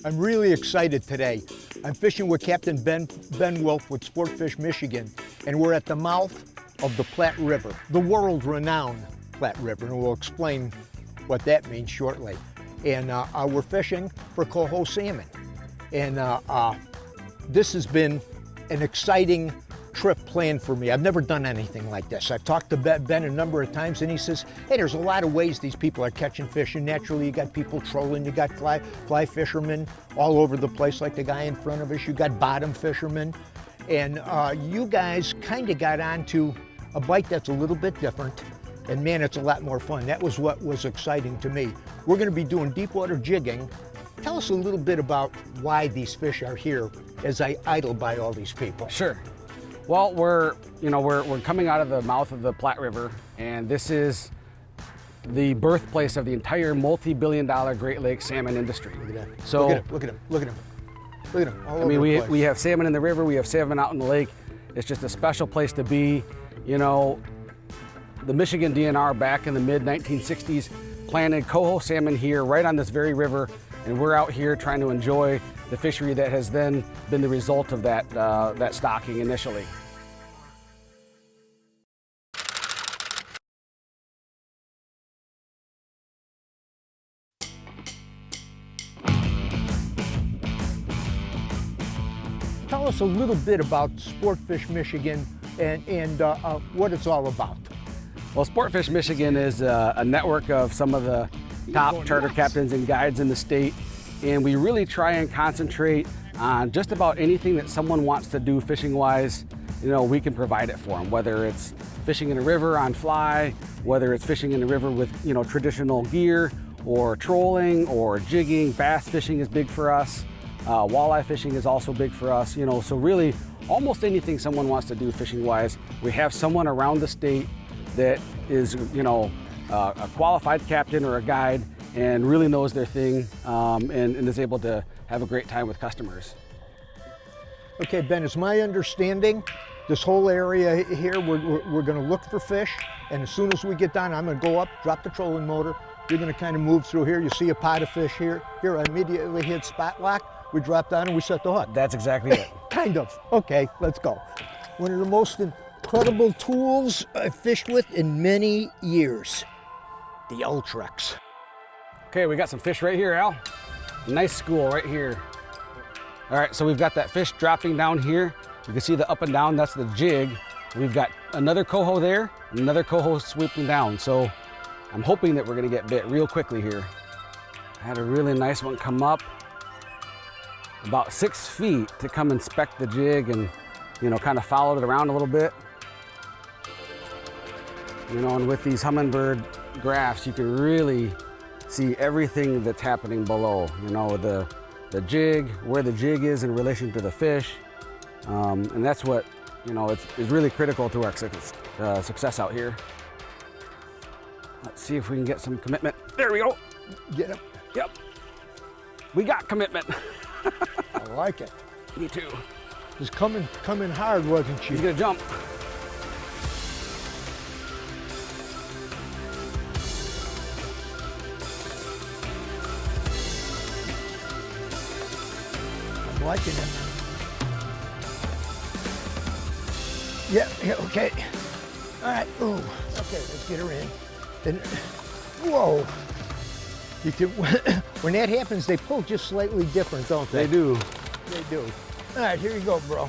I'm really excited today. I'm fishing with Captain Ben Wolfe with Sportfish Michigan, and we're at the mouth of the Platte River, the world-renowned Platte River, and we'll explain what that means shortly. And we're fishing for Coho salmon. And this has been an exciting trip planned for me. I've never done anything like this. I've talked to Ben a number of times, and he says, hey, there's a lot of ways these people are catching fish, and naturally you got people trolling, you got fly fishermen all over the place like the guy in front of us, you got bottom fishermen, and you guys kind of got onto a bite that's a little bit different, and man, it's a lot more fun. That was what was exciting to me. We're going to be doing deep water jigging. Tell us a little bit about why these fish are here as I idle by all these people. Sure. Well, we're coming out of the mouth of the Platte River, and this is the birthplace of the entire multi-billion-dollar Great Lakes salmon industry. Look at that. So, look at him. Look at him. Look at him. All I mean, over the place. we have salmon in the river, we have salmon out in the lake. It's just a special place to be. You know, the Michigan DNR back in the mid-1960s planted coho salmon here right on this very river, and we're out here trying to enjoy the fishery that has then been the result of that stocking initially. Tell us a little bit about Sportfish Michigan and what it's all about. Well, Sportfish Michigan is a network of some of the top charter captains and guides in the state, and we really try and concentrate on just about anything that someone wants to do fishing-wise. You know, we can provide it for them, whether it's fishing in a river on fly, whether it's fishing in a river with, you know, traditional gear, or trolling, or jigging. Bass fishing is big for us. Walleye fishing is also big for us, you know, so really almost anything someone wants to do fishing-wise, we have someone around the state that is, you know, a qualified captain or a guide and really knows their thing, and is able to have a great time with customers. Okay, Ben, it's my understanding this whole area here, we're going to look for fish, and as soon as we get down, I'm going to go up, drop the trolling motor. You're going to kind of move through here. You see a pot of fish here. Here, I immediately hit spot lock. We drop down and we set the hook. That's exactly it. Kind of. Okay, let's go. One of the most incredible tools I've fished with in many years, the Ultrex. Okay, we got some fish right here, Al. Nice school right here. All right, so we've got that fish dropping down here. You can see the up and down, that's the jig. We've got another coho there, another coho sweeping down. So I'm hoping that we're gonna get bit real quickly here. I had a really nice one come up about 6 feet to come inspect the jig and, you know, kind of followed it around a little bit. You know, and with these hummingbird graphs, you can really see everything that's happening below. You know, the jig, where the jig is in relation to the fish. And that's what, you know, is really critical to our success out here. Let's see if we can get some commitment. There we go. Get him. Yep. We got commitment. I like it. Me too. Just coming hard, wasn't she? He's gonna jump. I'm liking it. Yeah, okay. All right, ooh, okay, let's get her in. And, whoa. You can, when that happens, they pull just slightly different, don't they? They do. They do. All right, here you go, bro.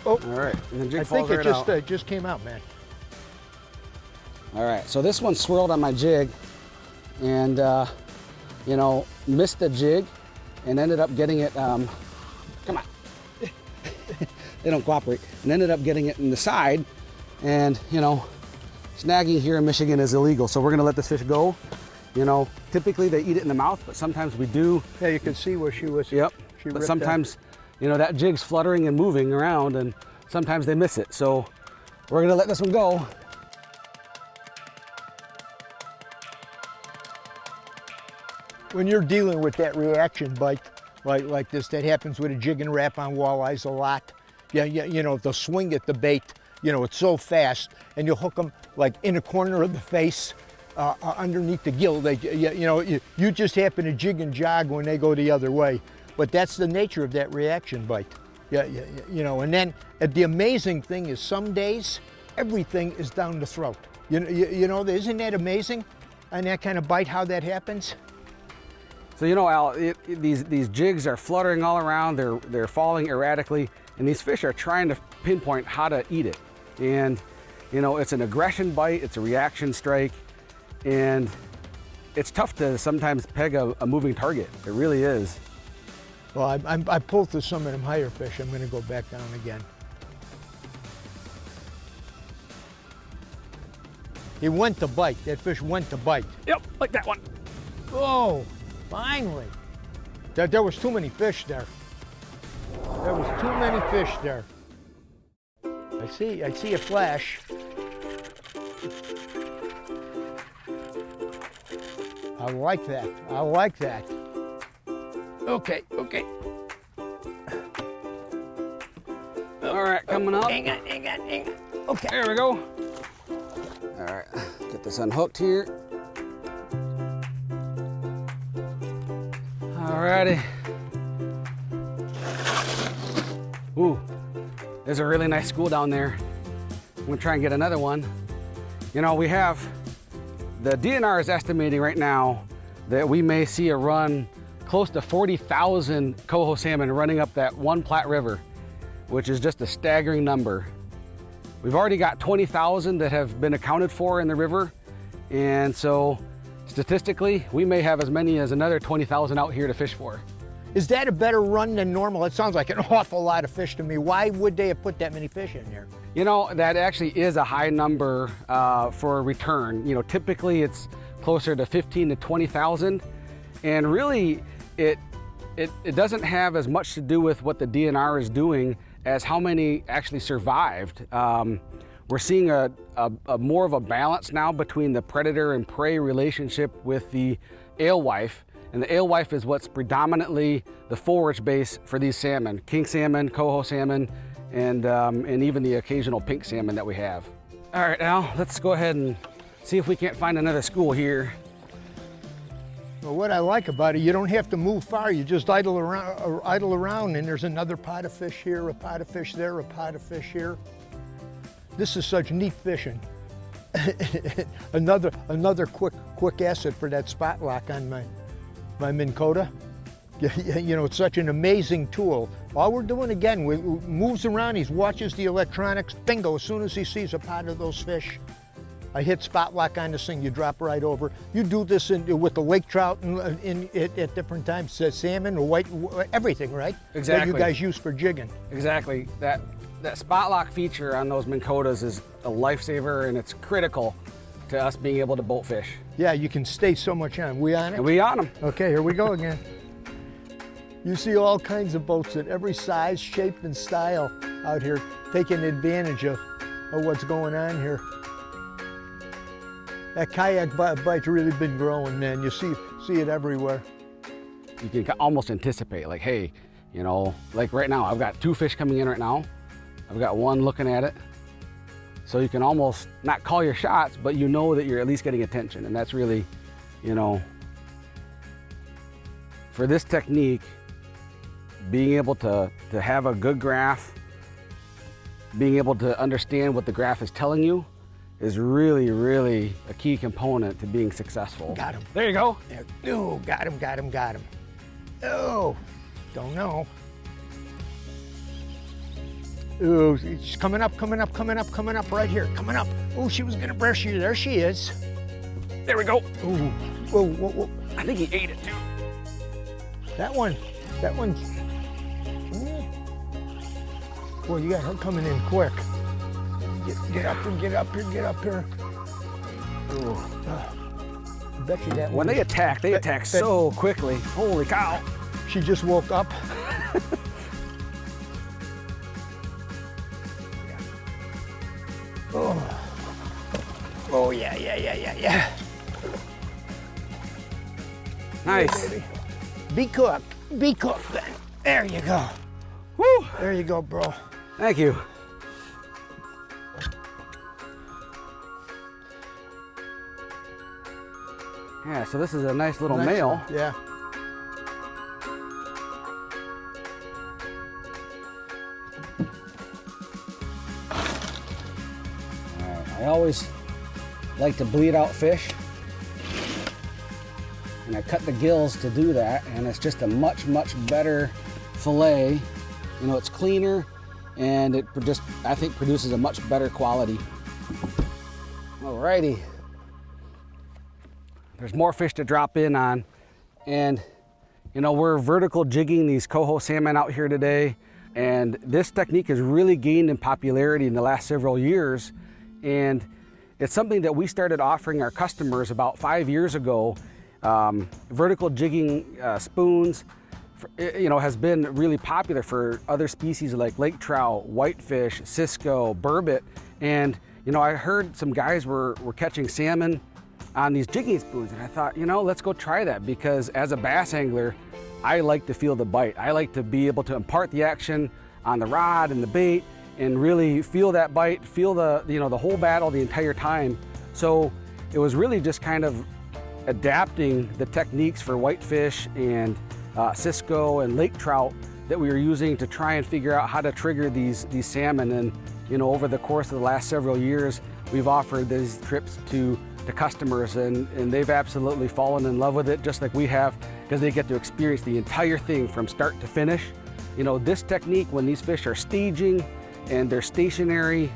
Oh, all right, and the jig I falls think right it just came out, man. All right, so this one swirled on my jig and, you know, missed the jig and ended up getting it, come on. They don't cooperate. And ended up getting it in the side, and, you know, snagging here in Michigan is illegal, so we're gonna let this fish go. You know, typically they eat it in the mouth, but sometimes we do. Yeah, you can see where she was. Yep, she but sometimes, you know, that jig's fluttering and moving around, and sometimes they miss it. So we're gonna let this one go. When you're dealing with that reaction bite like this, that happens with a jig and wrap on walleyes a lot. Yeah, you know, they'll swing at the bait, you know, it's so fast, and you'll hook them like in a corner of the face, underneath the gill. You just happen to jig and jog when they go the other way. But that's the nature of that reaction bite. And then the amazing thing is some days, everything is down the throat. Isn't that amazing? And that kind of bite, how that happens? So Al, these jigs are fluttering all around, they're falling erratically, and these fish are trying to pinpoint how to eat it. And it's an aggression bite, it's a reaction strike, and it's tough to sometimes peg a moving target. It really is. Well, I pulled through some of them higher fish. I'm going to go back down again. He went to bite. That fish went to bite. Yep, like that one. Oh, finally. There was too many fish there. There was too many fish there. I see a flash. I like that. I like that. Okay. All right, coming up. Hang on. Okay. There we go. All right, get this unhooked here. All righty. Ooh, there's a really nice school down there. I'm gonna try and get another one. We have, the DNR is estimating right now that we may see a run close to 40,000 coho salmon running up that one Platte River, which is just a staggering number. We've already got 20,000 that have been accounted for in the river, and so statistically, we may have as many as another 20,000 out here to fish for. Is that a better run than normal? It sounds like an awful lot of fish to me. Why would they have put that many fish in there? That actually is a high number for a return. Typically it's closer to 15 to 20,000, and really it doesn't have as much to do with what the DNR is doing as how many actually survived. We're seeing a more of a balance now between the predator and prey relationship with the alewife. And the alewife is what's predominantly the forage base for these salmon, king salmon, coho salmon, and even the occasional pink salmon that we have. All right, Al, let's go ahead and see if we can't find another school here. Well, what I like about it, you don't have to move far. You just idle around, and there's another pot of fish here, a pot of fish there, a pot of fish here. This is such neat fishing. another quick asset for that spot lock on my Minn Kota. It's such an amazing tool. All we're doing again, we moves around, he watches the electronics, bingo, as soon as he sees a pot of those fish, I hit spot lock on this thing, you drop right over. You do this with the lake trout at different times, salmon, white, everything, right? Exactly. That you guys use for jigging. Exactly. That spot lock feature on those Minn Kotas is a lifesaver, and it's critical to us being able to boat fish. Yeah, you can stay so much on. We on it? And we on them. Okay, here we go again. You see all kinds of boats in every size, shape, and style out here taking advantage of what's going on here. That kayak bite's really been growing, man. You see it everywhere. You can almost anticipate, like, hey, like right now, I've got 2 fish coming in right now. I've got 1 looking at it. So you can almost not call your shots, but you know that you're at least getting attention. And that's really, for this technique, being able to have a good graph, being able to understand what the graph is telling you is really, really a key component to being successful. Got him. There you go. Oh, got him. Oh, don't know. Oh, she's coming up right here, coming up. Oh, she was gonna brush you. There she is. There we go. Ooh, whoa. I think he ate it too. That one's. Boy, you got her coming in quick. Get up here. Oh, I bet you that when they attack so quickly. Holy cow. She just woke up. Oh, yeah. Nice. Be cooked, Ben. There you go. Woo. There you go, bro. Thank you. Yeah, so this is a nice little male. Yeah. I always like to bleed out fish, and I cut the gills to do that, and it's just a much better fillet. You know, it's cleaner, and it just, I think, produces a much better quality. Alrighty, there's more fish to drop in on, and you know, we're vertical jigging these coho salmon out here today, and this technique has really gained in popularity in the last several years. And it's something that we started offering our customers about 5 years ago. Vertical jigging spoons, you know, has been really popular for other species like lake trout, whitefish, cisco, burbot. And, you know, I heard some guys were catching salmon on these jigging spoons. And I thought, you know, let's go try that, because as a bass angler, I like to feel the bite. I like to be able to impart the action on the rod and the bait, and really feel that bite, feel the, you know, the whole battle the entire time. So it was really just kind of adapting the techniques for whitefish and cisco and lake trout that we were using to try and figure out how to trigger these salmon. And you know, over the course of the last several years, we've offered these trips to customers, and they've absolutely fallen in love with it, just like we have, because they get to experience the entire thing from start to finish. You know, this technique, when these fish are staging and they're stationary,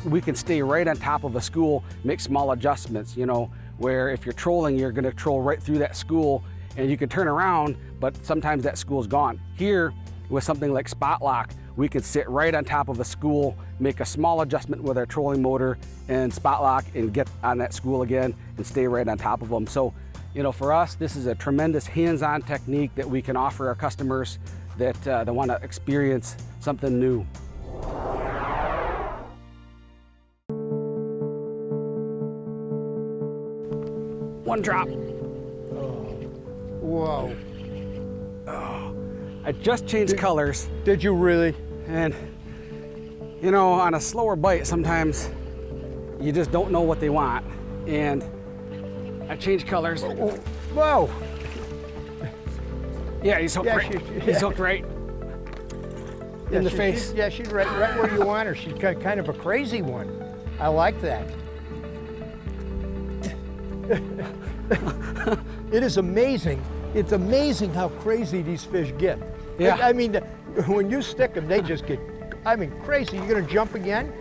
we can stay right on top of a school, make small adjustments, you know, where if you're trolling, you're gonna troll right through that school and you can turn around, but sometimes that school's gone. Here, with something like spot lock, we could sit right on top of a school, make a small adjustment with our trolling motor and spot lock and get on that school again and stay right on top of them. So, you know, for us, this is a tremendous hands-on technique that we can offer our customers that want to experience something new. One drop. Whoa. I just changed colors. Did you really? And, you know, on a slower bite, sometimes you just don't know what they want. And I changed colors. Whoa. Yeah, he's hooked right. He's hooked right in the face. She's right where you want her. She's kind of a crazy one. I like that. It is amazing. It's amazing how crazy these fish get. Yeah. I mean, when you stick them, they just get, I mean, crazy. You're gonna jump again?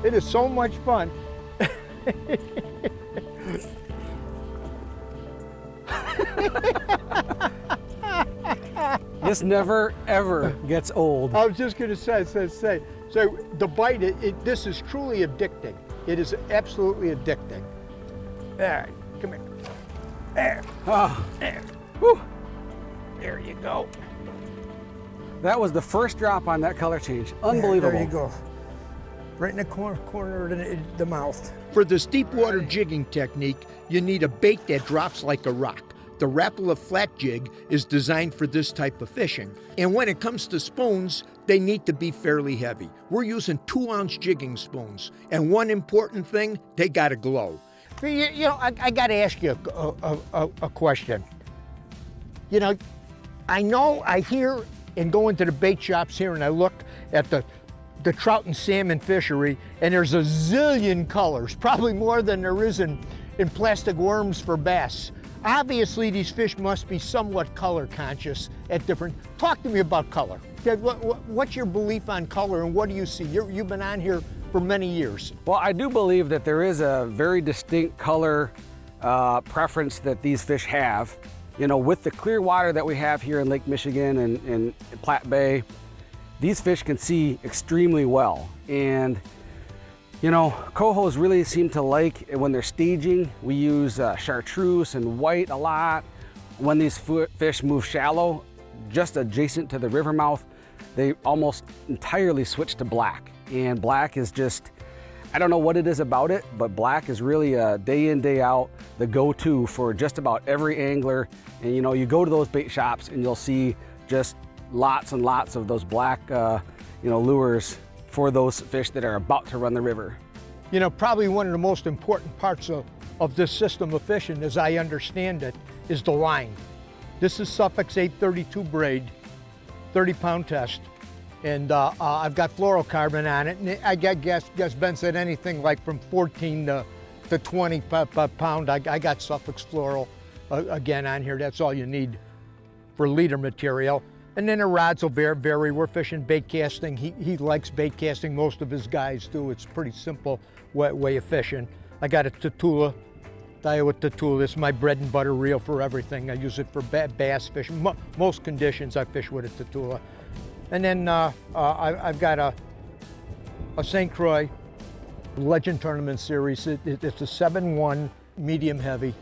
It is so much fun. This never, ever gets old. I was just gonna say, so the bite, this is truly addicting. It is absolutely addicting. All right, come here. There. Oh. There. Whew. There you go. That was the first drop on that color change. Unbelievable. There you go. Right in the corner of the mouth. For this deep water jigging technique, you need a bait that drops like a rock. The Rapala flat jig is designed for this type of fishing. And when it comes to spoons, they need to be fairly heavy. We're using 2-ounce jigging spoons. And one important thing, they gotta glow. You know, I gotta ask you a question. You know, I hear and go into the bait shops here and I look at the trout and salmon fishery, and there's a zillion colors, probably more than there is in plastic worms for bass. Obviously, these fish must be somewhat color conscious at different. Talk to me about color. What's your belief on color, and what do you see? You've been on here for many years. Well, I do believe that there is a very distinct color preference that these fish have. You know, with the clear water that we have here in Lake Michigan and Platte Bay, these fish can see extremely well. And you know, cohos really seem to like when they're staging. We use chartreuse and white a lot. When these fish move shallow, just adjacent to the river mouth, they almost entirely switch to black. And black is just, I don't know what it is about it, but black is really a day in, day out, the go-to for just about every angler. And you know, you go to those bait shops and you'll see just lots and lots of those black you know, lures for those fish that are about to run the river. You know, probably one of the most important parts of of this system of fishing, as I understand it, is the line. This is Suffolk's 832 braid, 30-pound test, and I've got fluorocarbon on it, and I guess Ben said anything like from 14 to 20 pound. I got Suffolk's fluoro again on here. That's all you need for leader material. And then the rods will vary. We're fishing bait casting. He likes bait casting. Most of his guys do. It's a pretty simple way of fishing. I got a Tatula, Daiwa Tatula. This is my bread and butter reel for everything. I use it for bass fishing. Most conditions I fish with a Tatula. And then I've got a St. Croix Legend Tournament Series. It's a 7-1 medium heavy.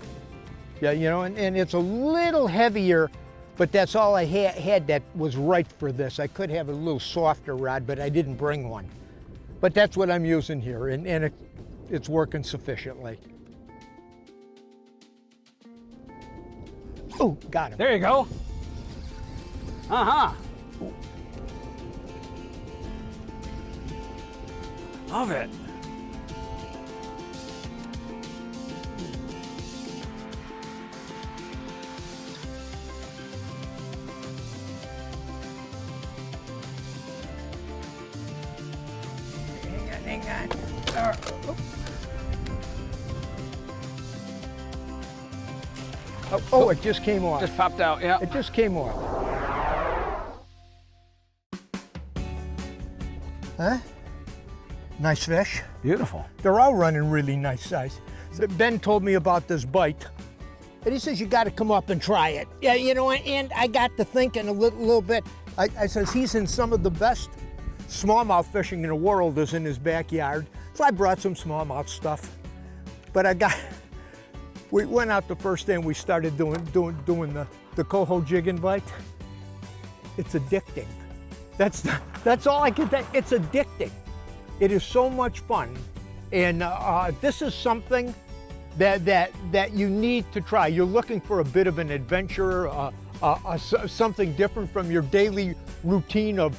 Yeah, you know, and it's a little heavier, but that's all I had that was right for this. I could have a little softer rod, but I didn't bring one. But that's what I'm using here, and it's working sufficiently. Oh, got him. There you go. Uh-huh. Love it. Hang on. Oh, it just came off. Just popped out, yeah. It just came off. Huh? Nice fish. Beautiful. They're all running really nice size. So Ben told me about this bite, and he says you got to come up and try it. Yeah, you know, and I got to thinking a little bit. I says he's in some of the best smallmouth fishing in the world is in his backyard. So I brought some smallmouth stuff. But we went out the first day and we started doing the Coho jigging bite. It's addicting. That's all I can think. It's addicting. It is so much fun, and this is something that you need to try. You're looking for a bit of an adventure, something different from your daily routine of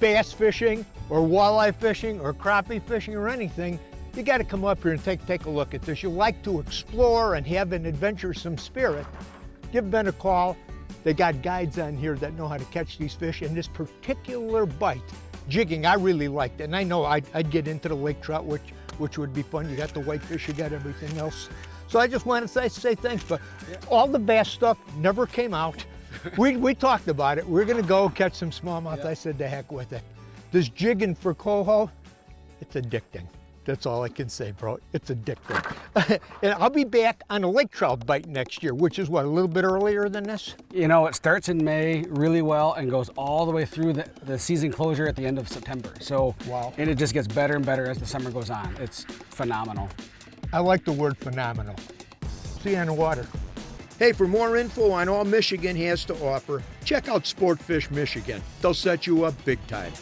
bass fishing or walleye fishing or crappie fishing or anything. You got to come up here and take a look at this. You like to explore and have an adventuresome spirit, give Ben a call. They got guides on here that know how to catch these fish, and this particular bite, jigging, I really liked it. And I know I'd get into the lake trout, which would be fun. You got the whitefish, you got everything else. So I just want to say thanks, but all the bass stuff never came out. We talked about it. We're gonna go catch some smallmouth. I said, the heck with it. This jigging for Coho, it's addicting. That's all I can say, bro. It's addicting. And I'll be back on a lake trout bite next year, which is what, a little bit earlier than this? You know, it starts in May really well and goes all the way through the season closure at the end of September. So, wow. And it just gets better and better as the summer goes on. It's phenomenal. I like the word phenomenal. See you on the water. Hey, for more info on all Michigan has to offer, check out Sportfish Michigan. They'll set you up big time.